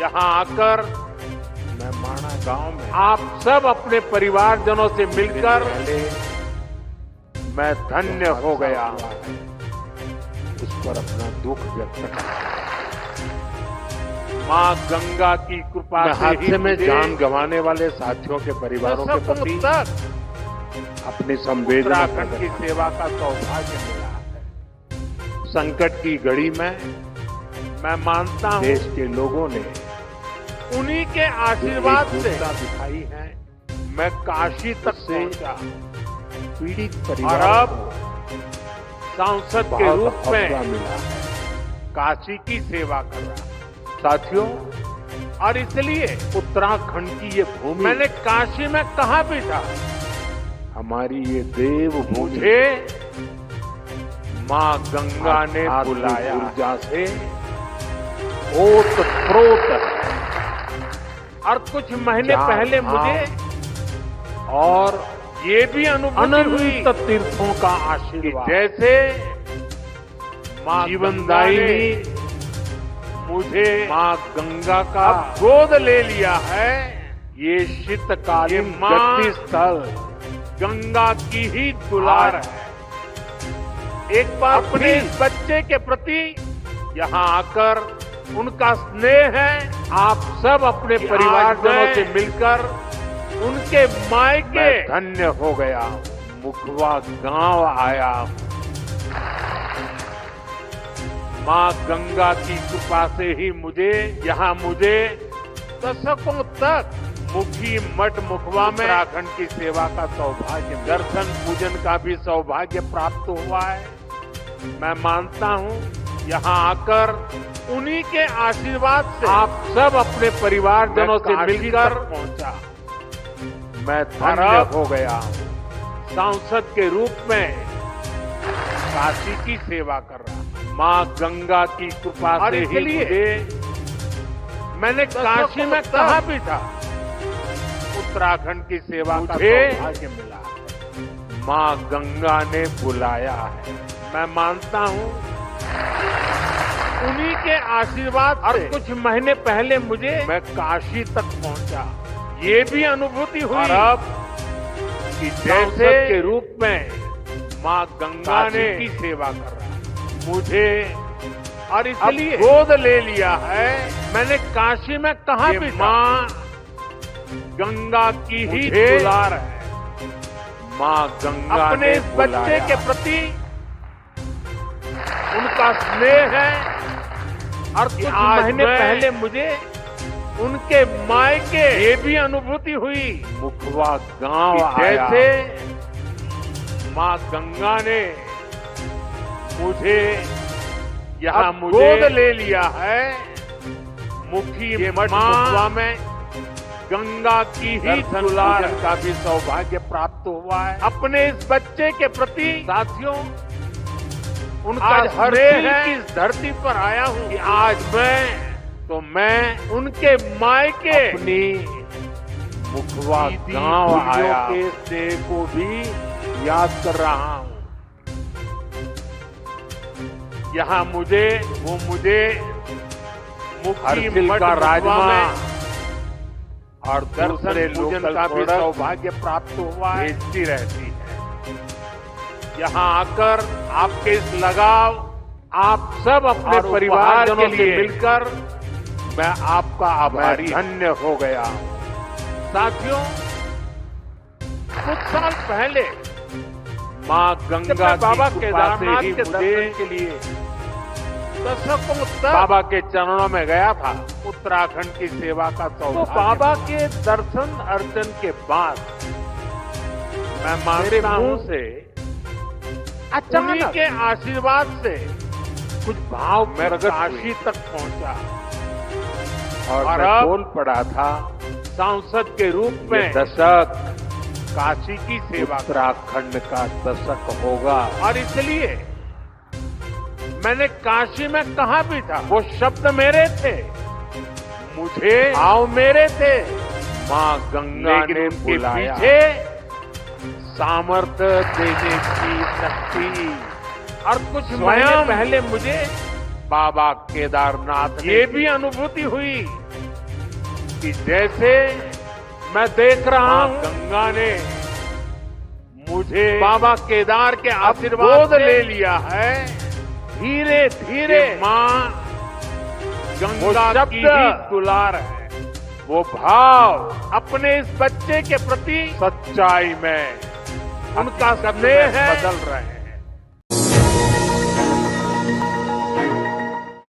यहाँ आकर मैं माणा गांव में आप सब अपने परिवारजनों से मिलकर पहले मैं धन्य हो गया। उस पर अपना दुख व्यक्त करता माँ गंगा की कृपा मैं से ही हादसे में मुझे जान गंवाने वाले साथियों के परिवारों के दशकों प्रति तक अपनी संवेदना उत्तराखंड की प्रकट सेवा का सौभाग्य मिला है। संकट की घड़ी में मैं मानता हूँ देश के लोगों ने उन्हीं के आशीर्वाद से एकजुटता दिखाई है। मैं काशी तक उससे पहुंचा पीड़ित और परिवार अब को सांसद के बहुत रूप हौसला में मिला है। काशी की सेवा कर रहा हूं। साथियों, और इसलिए उत्तराखंड की ये भूमि मैंने काशी में कहा भी था हमारी ये देवभूमि मुझे माँ गंगा ने बुलाया ऊर्जा से ओत प्रोत है। और कुछ महीने जहाँ पहले मुझे और ये भी अनुभूति हुई अनंत तीर्थों का कि आशीर्वाद जैसे माँ जीवनदायिनी गंगा ने मुझे माँ गंगा का अब गोद ले लिया है, ये शीतकालीन ये माँ गति स्थल गंगा की ही दुलार है। एक बार अपने इस बच्चे के प्रति यहाँ आकर उनका स्नेह है। आप सब अपने परिवारजनों से मिलकर उनके मायके मैं धन्य हो गया। मुखवा गांव आया। माँ गंगा की कृपा से ही मुझे दशकों तक मुखी मठ मुखवा में उत्तराखंड की सेवा का सौभाग्य, दर्शन पूजन का भी सौभाग्य प्राप्त हुआ है। मैं मानता हूँ यहाँ आकर उन्हीं के आशीर्वाद से आप सब अपने परिवारजनों से मिलकर पहुंचा। मैं धन्य धन्य हो गया। सांसद के रूप में काशी की सेवा कर रहा हूं। माँ गंगा की कृपा से ही मैंने काशी में कहा भी था उत्तराखंड की सेवा का सौभाग्य मिला है। माँ गंगा ने बुलाया है। मैं मानता हूँ उन्हीं के आशीर्वाद और कुछ महीने पहले मैं काशी तक पहुंचा। ये भी अनुभूति हुई और अब कि जैसे के रूप में माँ गंगा ने की सेवा कर रहा है। मुझे और इसलिए गोद ले लिया है। मैंने काशी में कहा भी माँ गंगा की ही दुलार है। माँ गंगा अपने इस बच्चे के प्रति उनका स्नेह है। और कुछ महीने पहले मुझे उनके मायके ये भी अनुभूति हुई मुखवा गांव आया। जैसे माँ गंगा ने मुझे यहाँ गोद ले लिया है। मुखी मठ मुखवा में गंगा की ही दुलार का भी सौभाग्य प्राप्त हुआ है। अपने इस बच्चे के प्रति साथियों उनका हर है इस धरती पर आया हूँ कि आज मैं उनके मायके अपनी मुखवा गांव आया के स्नेह को भी याद कर रहा हूँ। यहाँ मुझे मुखी हरसिल मठ का राजमा और दर्शन पूजन का भी सौभाग्य प्राप्त हुआ है। भेजती रहती है। यहाँ आकर आपके इस लगाव, आप सब अपने परिवारजनों से मिलकर मैं आपका आभारी धन्य हो गया। साथियों, कुछ साल पहले माँ गंगा बाबा केदारनाथ के दर्शन के लिए दशकों तक बाबा के चरणों में गया था उत्तराखंड की सेवा का सौभाग्य। तो बाबा के दर्शन अर्चन के बाद मैं मानता हूं से अचानक के आशीर्वाद से कुछ भाव मैं काशी तक पहुंचा और मैं अब बोल पड़ा था सांसद के रूप में दशक काशी की सेवा उत्तराखंड का दशक होगा। और इसलिए मैंने काशी में कहा भी था, वो शब्द मेरे थे, मुझे भाव मेरे थे। माँ गंगा ने उनके बुलाया। पीछे सामर्थ्य देने की शक्ति और कुछ महीने पहले मुझे बाबा केदारनाथ ये भी अनुभूति हुई कि जैसे मैं देख रहा हूं गंगा ने मुझे बाबा केदार के आशीर्वाद गोद से ले लिया है। धीरे धीरे माँ गंगा शब्द की ही दुलार है, वो भाव अपने इस बच्चे के प्रति सच्चाई में उनका हकीकत स्नेह में है बदल रहे हैं।